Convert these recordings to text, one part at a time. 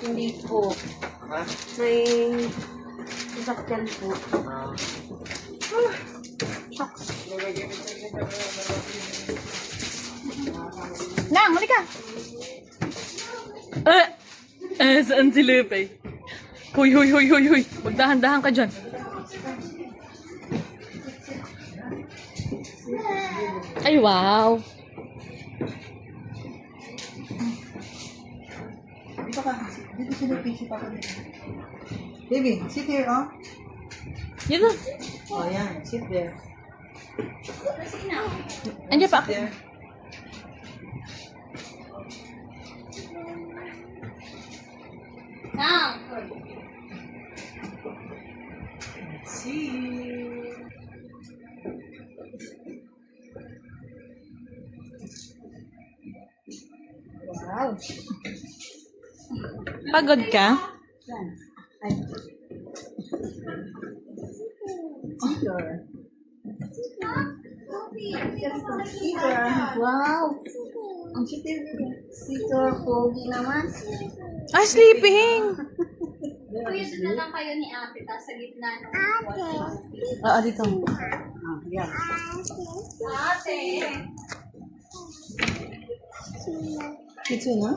Hindi po. May sasakyan po. Shucks. Nang, huli ka! Saan si Lupe? Huy, huy, huy, huy, huy. Magdahan-dahan ka dyan. Ay, wow. Dito ka. Dito si Lupi, si Papa dito. Baby, sit here, oh. Yun na. Oh, yan. Sit there. Andiyan pa. There. Nang! See. Wow. Pagod ka? Ay. Seeker. Seeker. Wow! Ang seeker, pogi naman. Ah, sleeping. Kuya, doon na lang kayo ni ate, tapos sa gitna ng ate. Oo, dito. Ah, yan. Ate! Dito na?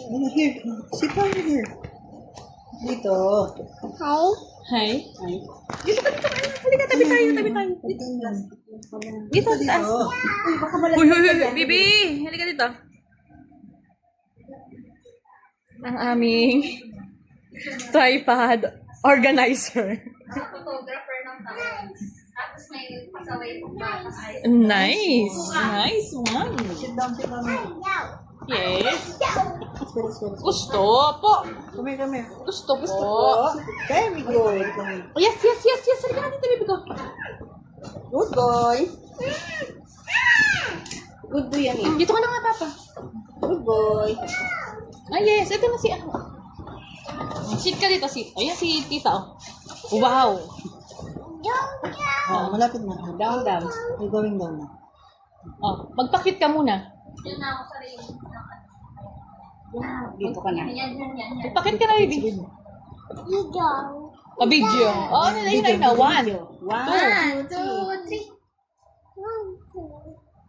Ano, here. Sit down here. Dito. Hi. Ay. Halika, tabi tayo, tabi tayo. Dito na. Dito, taas. Uy, baka Huy, huy, huy. Bibi, halika dito. Ang aming tripod organizer. Photographer ng tao. Tapos may pasaway kong bata. Nice. Nice one. Sit down, sit down. Yes. Spirit, spirit. Gusto po. Come here, come here. Gusto po. Very good. Yes, yes, yes, yes. Halika na dito, baby ko. Good boy. Good boy yan eh. Dito ka na nga, Papa. Good boy. Ah, yes. Ito na si ano. Sit ka dito, sit. Ayan si tita, oh. Wow. Oh, malapit na. Down, down. You're going down na. Oh, magpakit ka muna. Yun na ako sa rin. Dito ka na. Yan, yan, yan. Magpakit ka na, baby. A video. Oh, ano na yun na. One. 1, 2, 3.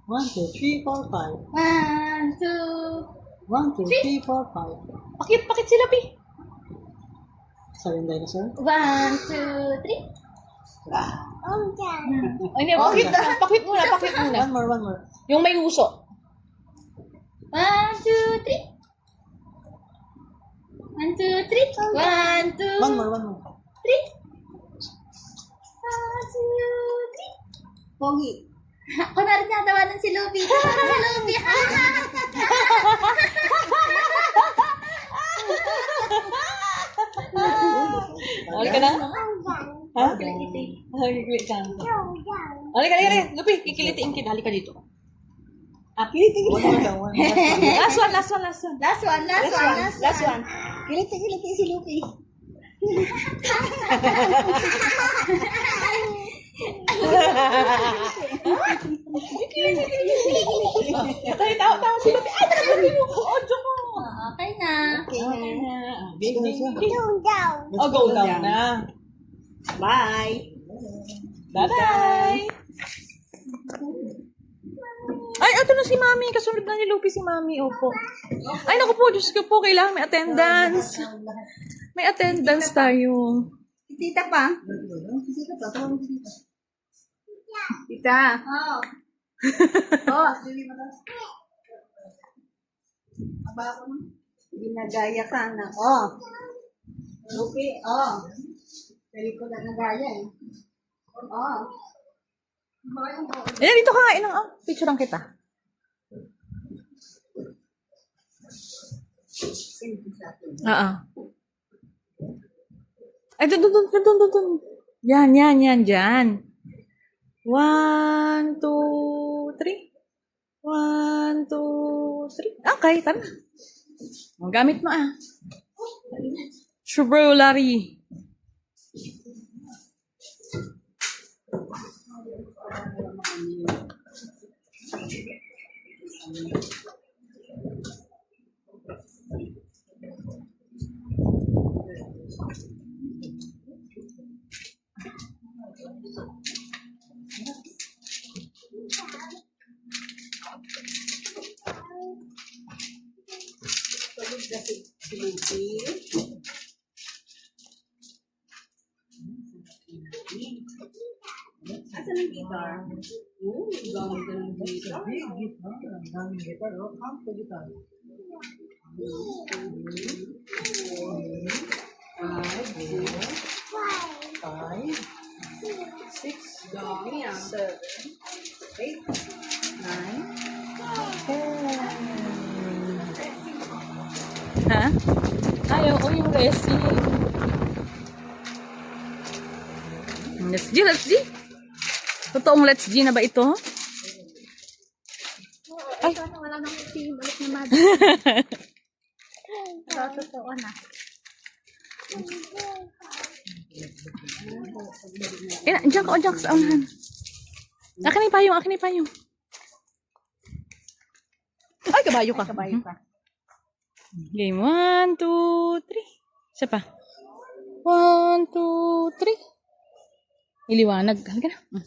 1, 2, 3, 4, 5. 1, 2. 1, 2, 3, 4, 5. Pakit sila, Pi. Sabi yung dinosaur? 1, 2, 3. Ay, hindi. Pakit muna, pakit muna. One more, one more. Yung may uso. 1, 2, 3. 1, 2, 3. 1, 2, One more, one more. 3. 1, 2, 3. Pogi. Kunwari natawanan si Lupi. Kunwari si Lupi. Halika na? Ha? Halika ka. Halika, halika. Lupi, kikilitiin kita. Halika dito. Kiliti, kiliti. One more daw, one more. Last one, last one, last one. Last one, last one, last one. Kiliti, kiliti si Lupi. Tawa si Lupi. Ay, talaga yung audio ko. Okay na. Okay na. Let's go, let's go. Oh, go down na. Bye. Bye-bye. Ay, ito na si Mami. Kasunod na ni Lupi si Mami. Opo. Ay, naku po. Diyos ko po. Kailangan may attendance. May attendance tayo. Tita pa. Tita pa. Tawag mo si Tita. Tita. Oh. Oh. Aba ako mo. Ginagaya ka na. Oh. Okay. Oh. Pwede ko na nagaya eh. Oh. Ayan, dito ka nga. Inang, picturean kita. Oo. Ay, doon. Yan, dyan. 1, 2, 3. 1, 2, 3. Okay, tara. Gamit mo Strawberry. Asan ang guitar? Oo, ganda ng guitar. Big guitar. Ang daming guitar. Oh, count the guitar. 5, 6, 7, 8, 9, Ha? Ay, oo, yung resi. Let's G, let's G. Totoong let's G na ba ito? Ay, ito na, wala nang team. Balik na mad. So, totoo na. Diyan ka, diyan ka sa unahan. Akin na yung payong, akin na yung payong. Ay, kabayo ka. kabayo ka. Game 1, 2, 3. Isa pa. 1, 2, 3. Iliwanag. Halika na.